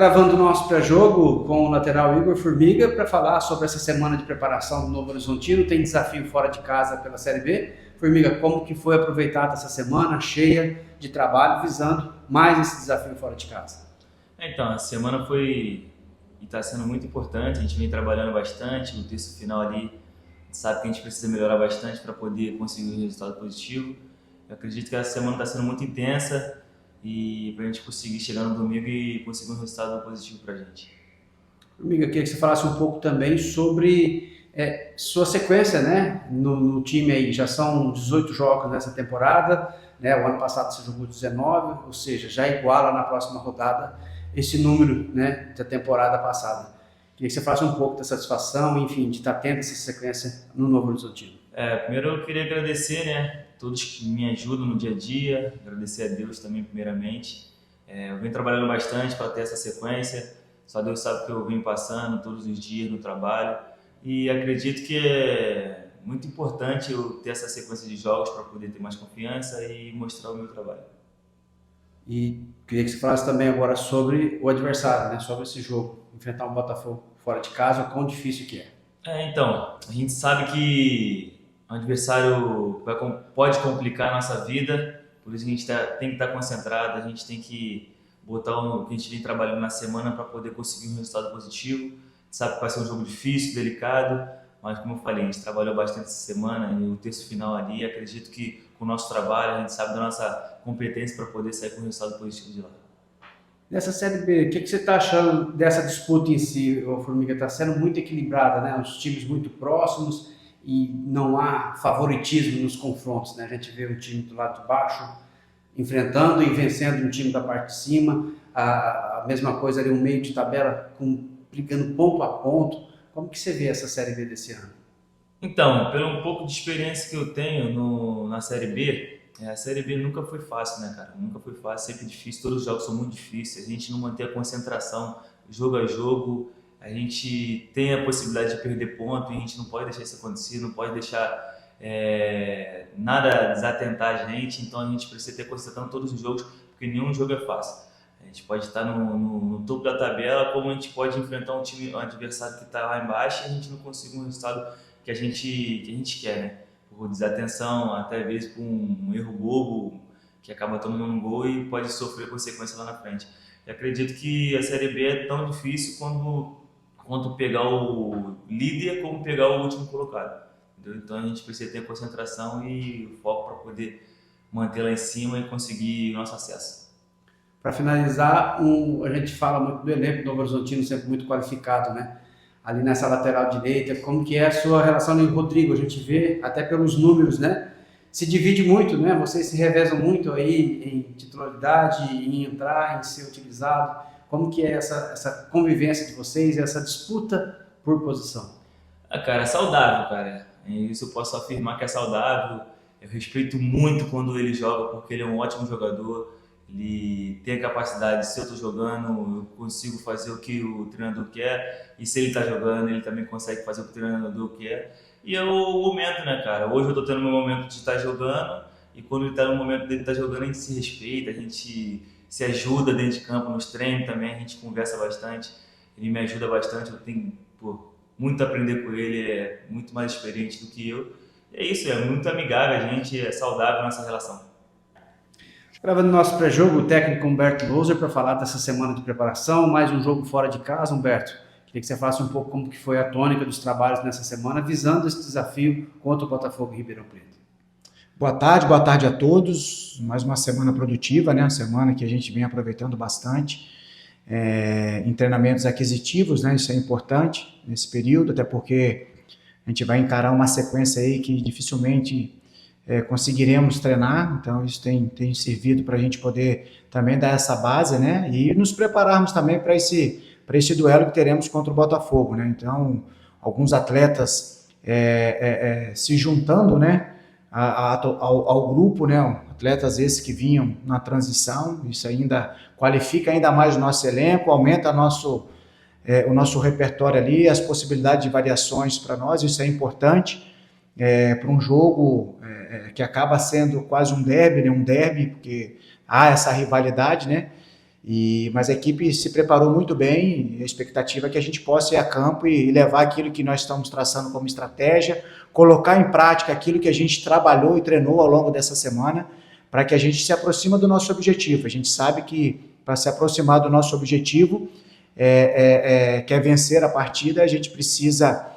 Gravando o nosso pré-jogo com o lateral Igor Formiga para falar sobre essa semana de preparação do Novo Horizontino. Tem desafio fora de casa pela Série B. Formiga, como que foi aproveitada essa semana cheia de trabalho visando mais esse desafio fora de casa? Então, a semana foi e está sendo muito importante, a gente vem trabalhando bastante, no terço final ali, a gente sabe que a gente precisa melhorar bastante para poder conseguir um resultado positivo. Eu acredito que essa semana está sendo muito intensa e para a gente conseguir chegar no domingo e conseguir um resultado positivo para a gente. Formiga, queria que você falasse um pouco também sobre sua sequência, né, no time aí. Já são 18 jogos nessa temporada, né, o ano passado você jogou 19, ou seja, já iguala na próxima rodada esse número, né, da temporada passada. Queria que você falasse um pouco da satisfação, enfim, de estar tendo essa sequência no Novo Horizontino. Primeiro eu queria agradecer, né, todos que me ajudam no dia a dia, agradecer a Deus também primeiramente. Eu venho trabalhando bastante para ter essa sequência, só Deus sabe que eu venho passando todos os dias no trabalho e acredito que é muito importante eu ter essa sequência de jogos para poder ter mais confiança e mostrar o meu trabalho. E queria que você falasse também agora sobre o adversário, né, sobre esse jogo, enfrentar um Botafogo fora de casa, o quão difícil que é. Então, a gente sabe que o adversário pode complicar a nossa vida, por isso a gente tem que estar concentrado, a gente tem que botar o que a gente vem trabalhando na semana para poder conseguir um resultado positivo. A gente sabe que vai ser um jogo difícil, delicado, mas como eu falei, a gente trabalhou bastante essa semana e o terço final ali, acredito que com o nosso trabalho a gente sabe da nossa competência para poder sair com um resultado positivo de lá. Nessa Série B, o que você está achando dessa disputa em si, ô Formiga? Está sendo muito equilibrada, né? Os times muito próximos e não há favoritismo nos confrontos, né? A gente vê um time do lado de baixo enfrentando e vencendo um time da parte de cima, a mesma coisa ali, um meio de tabela brigando ponto a ponto. Como que você vê essa Série B desse ano? Então, pelo um pouco de experiência que eu tenho na Série B, a Série B nunca foi fácil, né, cara? Nunca foi fácil, sempre difícil, todos os jogos são muito difíceis, a gente não manter a concentração jogo a jogo, a gente tem a possibilidade de perder ponto e a gente não pode deixar isso acontecer, não pode deixar nada desatentar a gente, então a gente precisa ter concentração em todos os jogos, porque nenhum jogo é fácil. A gente pode estar no topo da tabela, como a gente pode enfrentar um adversário que está lá embaixo e a gente não conseguir um resultado que a gente quer, né? Por desatenção, até vezes por um erro bobo, que acaba tomando um gol e pode sofrer consequências lá na frente. Eu acredito que a Série B é tão difícil quanto pegar o líder como pegar o último colocado. Entendeu? Então a gente precisa ter concentração e foco para poder manter lá em cima e conseguir o nosso acesso. Para finalizar, a gente fala muito do elenco do Novo Horizontino, sempre muito qualificado, né? Ali nessa lateral direita, como que é a sua relação com o Rodrigo? A gente vê, até pelos números, né? Se divide muito, né? Vocês se revezam muito aí em titularidade, em entrar, em ser utilizado. Como que é essa convivência de vocês, essa disputa por posição? Cara, é saudável, cara. Isso eu posso afirmar que é saudável. Eu respeito muito quando ele joga, porque ele é um ótimo jogador. Ele tem a capacidade, se eu estou jogando, eu consigo fazer o que o treinador quer. E se ele está jogando, ele também consegue fazer o que o treinador quer. E é o momento, né, cara? Hoje eu estou tendo meu momento de estar jogando. E quando ele está no momento dele estar jogando, a gente se respeita, a gente se ajuda dentro de campo, nos treinos também, a gente conversa bastante. Ele me ajuda bastante, eu tenho, pô, muito a aprender com ele, é muito mais experiente do que eu. E é isso, é muito amigável, a gente é saudável a nossa relação. Gravando nosso pré-jogo, o técnico Humberto Louser para falar dessa semana de preparação, mais um jogo fora de casa. Humberto, queria que você falasse um pouco como que foi a tônica dos trabalhos nessa semana, visando esse desafio contra o Botafogo e Ribeirão Preto. Boa tarde a todos. Mais uma semana produtiva, né? Uma semana que a gente vem aproveitando bastante em treinamentos aquisitivos, né? Isso é importante nesse período, até porque a gente vai encarar uma sequência aí que dificilmente conseguiremos treinar, então isso tem servido para a gente poder também dar essa base, né? E nos prepararmos também para esse duelo que teremos contra o Botafogo, né? Então, alguns atletas se juntando, né? Ao grupo, né? Atletas esses que vinham na transição, isso ainda qualifica ainda mais o nosso elenco, aumenta o nosso repertório ali, as possibilidades de variações para nós, isso é importante para um jogo que acaba sendo quase um derby, né? Um derby, porque há essa rivalidade, né? Mas a equipe se preparou muito bem, a expectativa é que a gente possa ir a campo e levar aquilo que nós estamos traçando como estratégia, colocar em prática aquilo que a gente trabalhou e treinou ao longo dessa semana, para que a gente se aproxime do nosso objetivo. A gente sabe que para se aproximar do nosso objetivo, quer vencer a partida, a gente precisa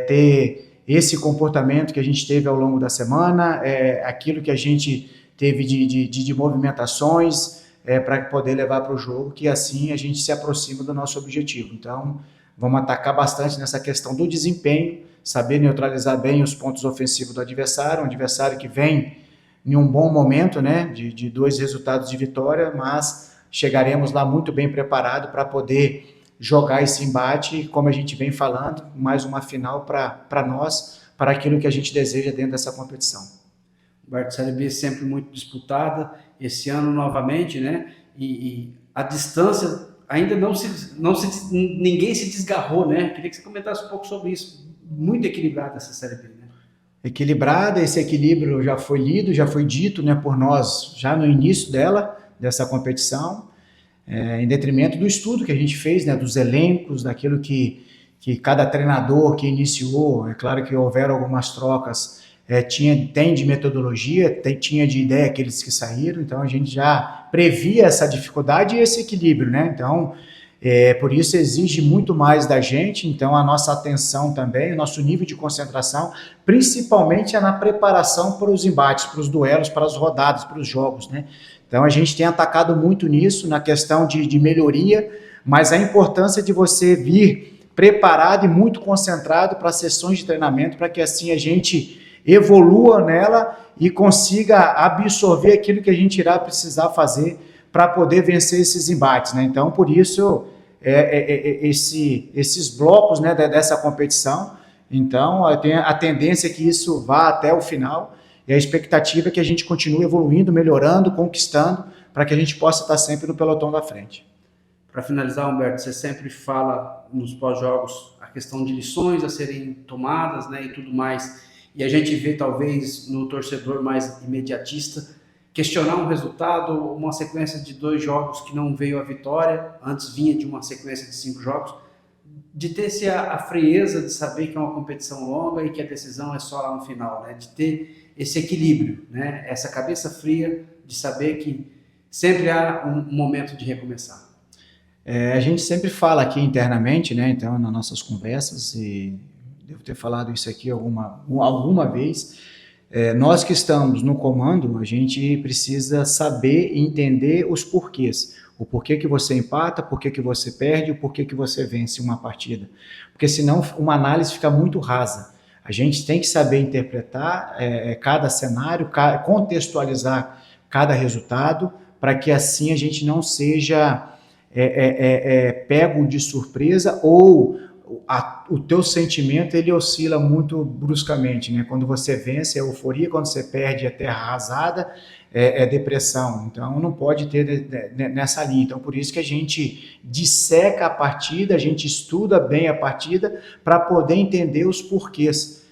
ter esse comportamento que a gente teve ao longo da semana, aquilo que a gente teve de movimentações, para poder levar para o jogo, que assim a gente se aproxima do nosso objetivo. Então, vamos atacar bastante nessa questão do desempenho, saber neutralizar bem os pontos ofensivos do adversário, um adversário que vem em um bom momento, né, de 2 resultados de vitória, mas chegaremos lá muito bem preparado para poder jogar esse embate, como a gente vem falando, mais uma final para nós, para aquilo que a gente deseja dentro dessa competição. Roberto, a Série B é sempre muito disputada, esse ano novamente, né? E a distância ainda ninguém se desgarrou, né? Queria que você comentasse um pouco sobre isso. Muito equilibrada essa Série B, né? Equilibrada, esse equilíbrio já foi lido, já foi dito, né, por nós já no início dessa competição, em detrimento do estudo que a gente fez, né, dos elencos, daquilo que cada treinador que iniciou, é claro que houveram algumas trocas, tem de metodologia, tinha de ideia aqueles que saíram, então a gente já previa essa dificuldade e esse equilíbrio, né? Então, por isso exige muito mais da gente, então a nossa atenção também, o nosso nível de concentração, principalmente na preparação para os embates, para os duelos, para as rodadas, para os jogos, né? Então a gente tem atacado muito nisso, na questão de melhoria, mas a importância de você vir preparado e muito concentrado para as sessões de treinamento, para que assim a gente evolua nela e consiga absorver aquilo que a gente irá precisar fazer para poder vencer esses embates, né? Então, por isso, esses blocos, né, dessa competição, então, tem a tendência que isso vá até o final e a expectativa é que a gente continue evoluindo, melhorando, conquistando, para que a gente possa estar sempre no pelotão da frente. Para finalizar, Humberto, você sempre fala nos pós-jogos a questão de lições a serem tomadas, né, e tudo mais. E a gente vê, talvez, no torcedor mais imediatista, questionar um resultado, uma sequência de 2 jogos que não veio a vitória, antes vinha de uma sequência de 5 jogos, de ter a frieza de saber que é uma competição longa e que a decisão é só lá no final, né? De ter esse equilíbrio, né? Essa cabeça fria de saber que sempre há um momento de recomeçar. A gente sempre fala aqui internamente, né? Então, nas nossas conversas, e devo ter falado isso aqui alguma vez, nós que estamos no comando, a gente precisa saber e entender os porquês. O porquê que você empata, o porquê que você perde, o porquê que você vence uma partida. Porque senão uma análise fica muito rasa. A gente tem que saber interpretar cada cenário, contextualizar cada resultado, para que assim a gente não seja pego de surpresa ou o teu sentimento ele oscila muito bruscamente, né? Quando você vence é euforia, quando você perde é terra arrasada, depressão. Então não pode ter nessa linha. Então por isso que a gente disseca a partida, a gente estuda bem a partida para poder entender os porquês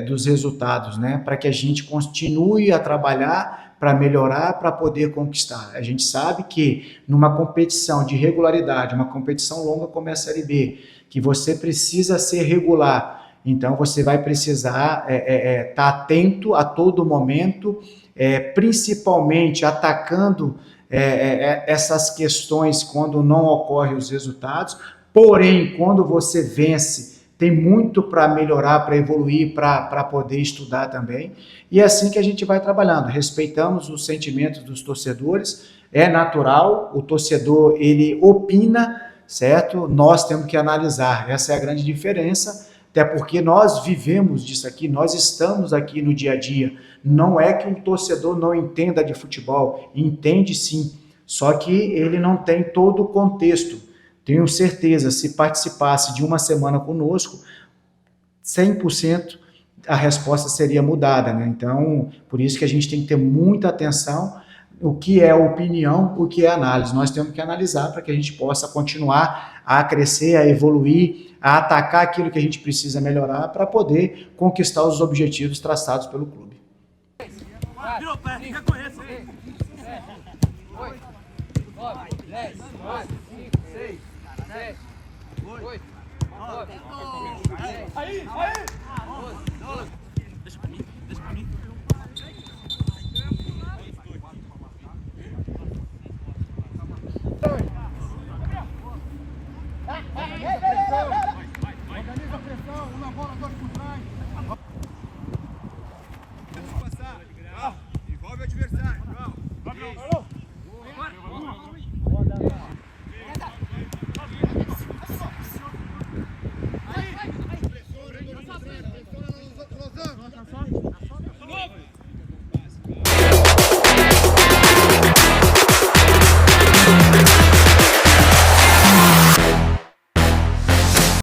dos resultados, né? Para que a gente continue a trabalhar para melhorar, para poder conquistar. A gente sabe que numa competição de regularidade, uma competição longa como é a Série B, que você precisa ser regular, então você vai precisar estar atento a todo momento, principalmente atacando essas questões quando não ocorrem os resultados, porém, quando você vence, tem muito para melhorar, para evoluir, para poder estudar também, e é assim que a gente vai trabalhando, respeitamos os sentimentos dos torcedores, é natural, o torcedor ele opina, certo? Nós temos que analisar, essa é a grande diferença, até porque nós vivemos disso aqui, nós estamos aqui no dia a dia, não é que um torcedor não entenda de futebol, entende sim, só que ele não tem todo o contexto. Tenho certeza, se participasse de uma semana conosco, 100% a resposta seria mudada, né? Então, por isso que a gente tem que ter muita atenção o que é opinião, o que é análise. Nós temos que analisar para que a gente possa continuar a crescer, a evoluir, a atacar aquilo que a gente precisa melhorar para poder conquistar os objetivos traçados pelo clube. 9, 10, 11, 5, 6, 7, 8, 9, 10, 11,